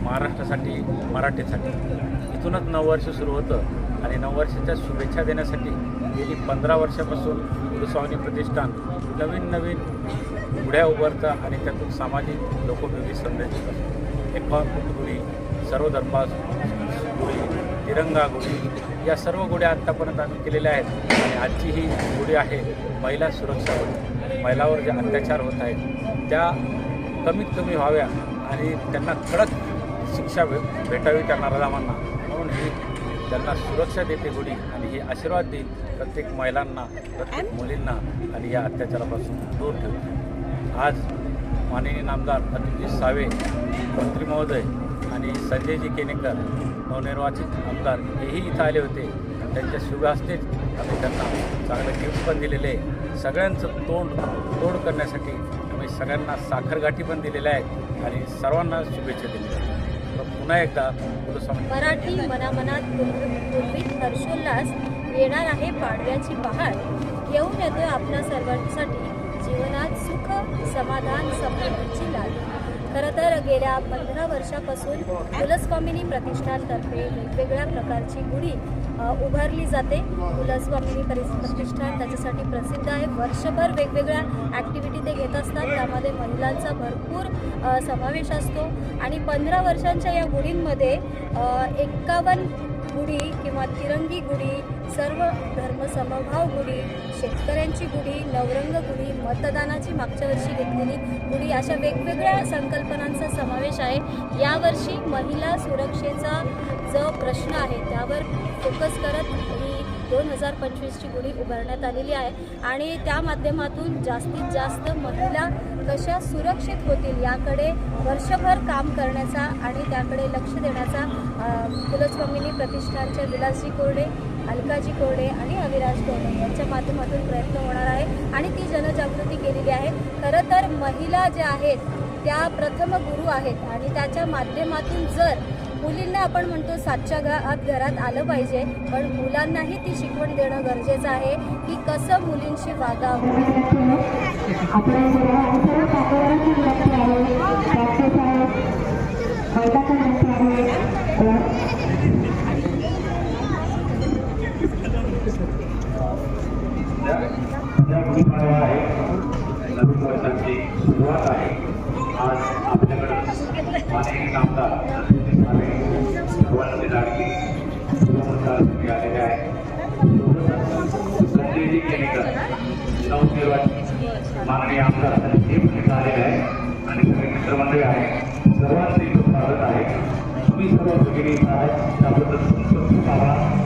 महाराष्ट्रासाठी, मराठीसाठी. इथूनच नववर्ष सुरू होतं आणि नववर्षाच्या शुभेच्छा देण्यासाठी गेली 15 वर्षापासून कुलस्वामिनी प्रतिष्ठान नवीन गुढ्या उभारतं आणि त्यातून सामाजिक लोकोपयोगी संदेश देतात. एकात्मक गुढी, सर्वधर्मास गुढी, तिरंगा गुढी, या सर्व गुढ्या आत्तापर्यंत आम्ही केलेल्या आहेत. आणि आजची ही गुढी आहे महिला सुरक्षा गुढी. महिलावर जे अत्याचार होत आहेत त्या कमीत कमी व्हाव्या आणि त्यांना कडक शिक्षा भेटावी त्या नराधमांना, म्हणून ही त्यांना सुरक्षा देते गुढी आणि ही आशीर्वाद देईल प्रत्येक महिलांना, प्रत्येक मुलींना आणि या अत्याचारापासून दूर ठेवते. आज माननीय नामदार अतुलजी सावे, मंत्री महोदय आणि संजयजी केनेकर नवनिर्वाचित आमदार हेही इथं आले होते आणि त्यांच्या शुभ हस्तेच आम्ही त्यांना चांगलं गिफ्ट पण दिलेले आहे. सगळ्यांचं तोड करण्यासाठी आम्ही सगळ्यांना साखरगाठी पण दिलेल्या आहेत आणि सर्वांना शुभेच्छा दिलेल्या आहेत. पुन्हा एकदा मराठी मनामनात पूर्वीत हर्षोल्लास येणार आहे पाडव्याची पहाट. घेऊन येतोय आपल्या सर्वांसाठी जीवनात सुख, समाधान, समृद्धीची लाट. खरं तर गेल्या 15 वर्षापासून कुलस्वामिनी प्रतिष्ठानतर्फे वेगवेगळ्या प्रकारची गुढी उभारली जाते. कुलस्वामिनी प्रतिष्ठान त्याच्यासाठी प्रसिद्ध आहे. वर्षभर वेगवेगळ्या ॲक्टिव्हिटी ते घेत असतात, त्यामध्ये महिलांचा भरपूर समावेश असतो. आणि 15 वर्षांच्या या गुढींमध्ये 51 गुढी किंवा तिरंगी गुढी, सर्व धर्मसमभाव गुढी, शेतकऱ्यांची गुढी, नवरंग गुढी, मतदानाची मागच्या वर्षी घेतलेली गुढी, अशा वेगवेगळ्या संकल्पनांचा समावेश आहे. यावर्षी महिला सुरक्षेचा जो प्रश्न आहे त्यावर फोकस करत ही 2025ची गुढी उभारण्यात आलेली आहे. आणि त्या माध्यमातून जास्तीत जास्त महिला कशा सुरक्षित होतील याकडे वर्षभर काम करण्याचा आणि त्याकडे लक्ष देण्याचा कुलस्वामिनी प्रतिष्ठानच्या विलासजी कोरडे, अलकाजी कोरडे आणि अविराज कोरडे यांच्या माध्यमातून प्रयत्न होणार आहे आणि ती जनजागृती केलेली आहे. खरं तर महिला ज्या आहेत त्या प्रथम गुरु आहेत आणि त्याच्या माध्यमातून जर मुलींना आपण म्हणतो 7च्या आत घरात आलं पाहिजे, पण मुलांनाही ती शिकवण देणं गरजेचं आहे की कसं मुलींशी वागावं. नवीन वर्षाची सुरुवात आहे. आज आपल्याकडं माननीय नामदार सर्वांचे लाडके गृहमंत्री आलेले आहेत. संजयजी केनेकर नवनिर्वाचित माननीय आमदार हे पण आलेले आहे आणि सगळे मित्रमंडळी आहे. सर्वांचे स्वागत आहे. तुम्ही सर्व भगिनी आहेत त्याबद्दल खूप खूप आभार.